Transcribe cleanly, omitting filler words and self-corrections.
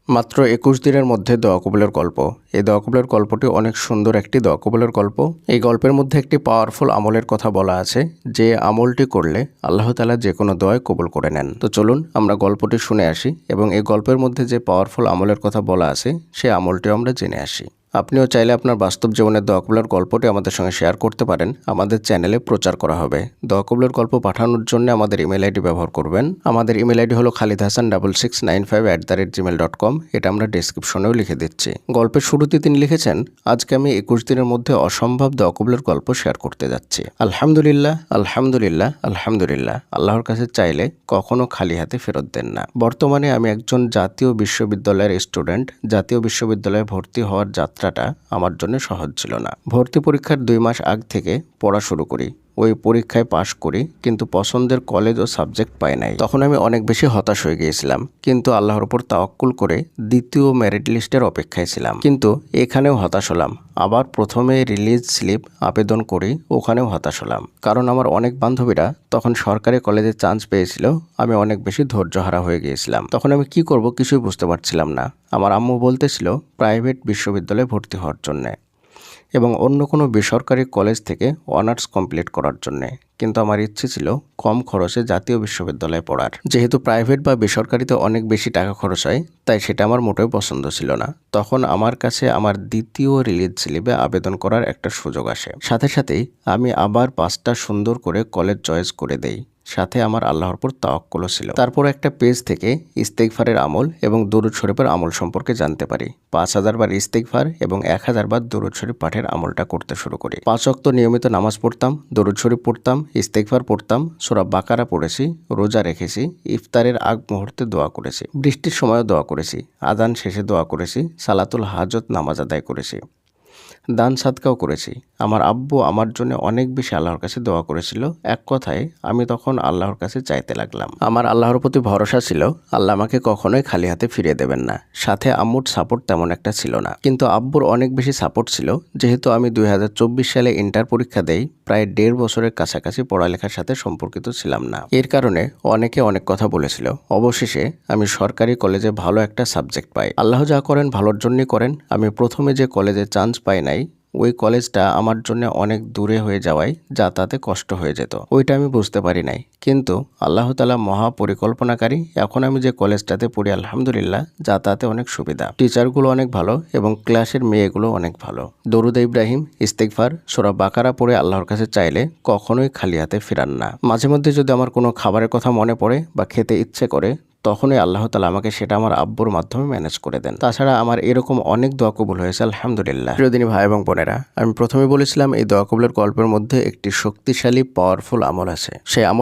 মাত্র ২১ দিনের মধ্যে দোয়া কবুলের গল্প। এই দোয়া কবুলের গল্পটি অনেক সুন্দর একটি দোয়া কবুলের গল্প। এই গল্পের মধ্যে একটি পাওয়ারফুল আমলের কথা বলা আছে, যে আমলটি করলে আল্লাহ তাআলা যে কোনো দোয়াই কবুল করে নেন। তো চলুন আমরা গল্পটি শুনে আসি এবং এই গল্পের মধ্যে যে পাওয়ারফুল আমলের কথা বলা আছে সেই আমলটিও আমরা জেনে আসি। আপনিও চাইলে আপনার বাস্তব জীবনের দোয়া কবুলের গল্পটি আমাদের সঙ্গে শেয়ার করতে পারেন, আমাদের চ্যানেলে প্রচার করা হবে। দোয়া কবুলের গল্প পাঠানোর জন্য আমাদের ইমেল আইডি ব্যবহার করবেন। আমাদের ইমেল আইডি হলো khalidhasan6695@gmail.com। এটা আমরা ডেসক্রিপশনেও লিখে দিচ্ছি। গল্পের শুরুতে তিনি লিখেছেন, আজকে আমি ২১ দিনের মধ্যে অসম্ভব দোয়া কবুলের গল্প শেয়ার করতে যাচ্ছি। আলহামদুলিল্লাহ, আলহামদুলিল্লাহ, আলহামদুলিল্লাহ। আল্লাহর কাছে চাইলে কখনো খালি হাতে ফেরত দেন না। বর্তমানে আমি একজন জাতীয় বিশ্ববিদ্যালয়ের স্টুডেন্ট। জাতীয় বিশ্ববিদ্যালয়ে ভর্তি হওয়ার যাত্রাটা আমার জন্য সহজ ছিল না। ভর্তি পরীক্ষার ২ মাস আগ থেকে পড়া শুরু করি। ওই পরীক্ষায় পাশ করি, কিন্তু পছন্দের কলেজ ও সাবজেক্ট পাই নাই। তখন আমি অনেক বেশি হতাশ হয়ে গিয়েছিলাম, কিন্তু আল্লাহর উপর তাওয়াক্কুল করে দ্বিতীয় মেরিট লিস্টের অপেক্ষায় ছিলাম। কিন্তু এখানেও হতাশ হলাম। আবার প্রথমে রিলিজ স্লিপ আবেদন করি, ওখানেও হতাশ হলাম। কারণ আমার অনেক বান্ধবীরা তখন সরকারি কলেজে চান্স পেয়েছিল, আমি অনেক বেশি ধৈর্যহারা হয়ে গিয়েছিলাম। তখন আমি কি করব কিছুই বুঝতে পারছিলাম না। আমার আম্মু বলতেছিল প্রাইভেট বিশ্ববিদ্যালয়ে ভর্তি হওয়ার জন্যে এবং অন্য কোনো বেসরকারি কলেজ থেকে অনার্স কমপ্লিট করার জন্যে। কিন্তু আমার ইচ্ছে ছিল কম খরচে জাতীয় বিশ্ববিদ্যালয়ে পড়ার। যেহেতু প্রাইভেট বা বেসরকারিতে অনেক বেশি টাকা খরচ হয়, তাই সেটা আমার মোটেও পছন্দ ছিল না। তখন আমার কাছে আমার দ্বিতীয় রিলিজ স্লিপে আবেদন করার একটা সুযোগ আসে। সাথে সাথেই আমি আবার ৫টা সুন্দর করে কলেজ চয়েস করে দেই। সাথে আমার আল্লাহর উপর তাওয়াক্কুলও ছিল। তারপর একটা পেজ থেকে ইস্তেগফারের আমল এবং দরুদ শরীফের আমল সম্পর্কে জানতে পারি। ৫০০০ বার ইস্তেগফার এবং ১০০০ বার দরুদ শরীফ পাঠের আমলটা করতে শুরু করি। ৫ ওয়াক্ত নিয়মিত নামাজ পড়তাম, দরুদ শরীফ পড়তাম, ইস্তেগফার পড়তাম, সূরা বাকারা পড়েছি, রোজা রেখেছি, ইফতারের আগ মুহূর্তে দোয়া করেছি, বৃষ্টির সময়ও দোয়া করেছি, আযান শেষে দোয়া করেছি, সালাতুল হাজত নামাজ আদায় করেছি, দান সাদকাও করেছি। আমার আব্বু আমার জন্য অনেক বেশি আল্লাহর কাছে দোয়া করেছিল। এক কথায় আমি তখন আল্লাহর কাছে চাইতে লাগলাম। আমার আল্লাহর প্রতি ভরসা ছিল, আল্লাহ আমাকে কখনোই খালি হাতে ফিরিয়ে দেবেন না। সাথে আম্মুর সাপোর্ট তেমন একটা ছিল না, কিন্তু আব্বুর অনেক বেশি সাপোর্ট ছিল। যেহেতু আমি ২০২৪ সালে ইন্টার পরীক্ষা দেই, প্রায় ১.৫ বছরের কাছাকাছি পড়ালেখার সাথে সম্পর্কিত ছিলাম না। এর কারণে অনেকে অনেক কথা বলেছিল। অবশেষে আমি সরকারি কলেজে ভালো একটা সাবজেক্ট পাই। আল্লাহ যা করেন ভালোর জন্যই করেন। আমি প্রথমে যে কলেজে চান্স পাই নাই, ওই কলেজটা আমার জন্য অনেক দূরে হয়ে যাওয়ায় যাতায়াতে কষ্ট হয়ে যেত। ওইটা আমি বুঝতে পারি নাই, কিন্তু আল্লাহ তাআলা মহা পরিকল্পনাকারী। এখন আমি যে কলেজটাতে পড়ি, আলহামদুলিল্লাহ, যাতায়াতে অনেক সুবিধা, টিচারগুলো অনেক ভালো এবং ক্লাসের মেয়েগুলো অনেক ভালো। দরুদ ইব্রাহিম, ইস্তেগফার, সূরা বাকারা পড়ে আল্লাহর কাছে চাইলে কখনোই খালি হাতে ফিরান না। মাঝে মধ্যে যদি আমার কোনো খাবারের কথা মনে পড়ে বা খেতে ইচ্ছে করে, তখনই আল্লাহ তাআলা আমাকে সেটা আমার আব্বুর মাধ্যমে ম্যানেজ করে দেন। তাছাড়া আমার এরকম অনেক দোয়া কবুল হয়েছে, আলহামদুলিল্লাহ। প্রিয়দিনী ভাই এবং বোনেরা, আমি প্রথমে বলেছিলাম এই দোয়া কবুলের গল্পের মধ্যে একটি শক্তিশালী পাওয়ারফুল আমল আছে। সেই আমল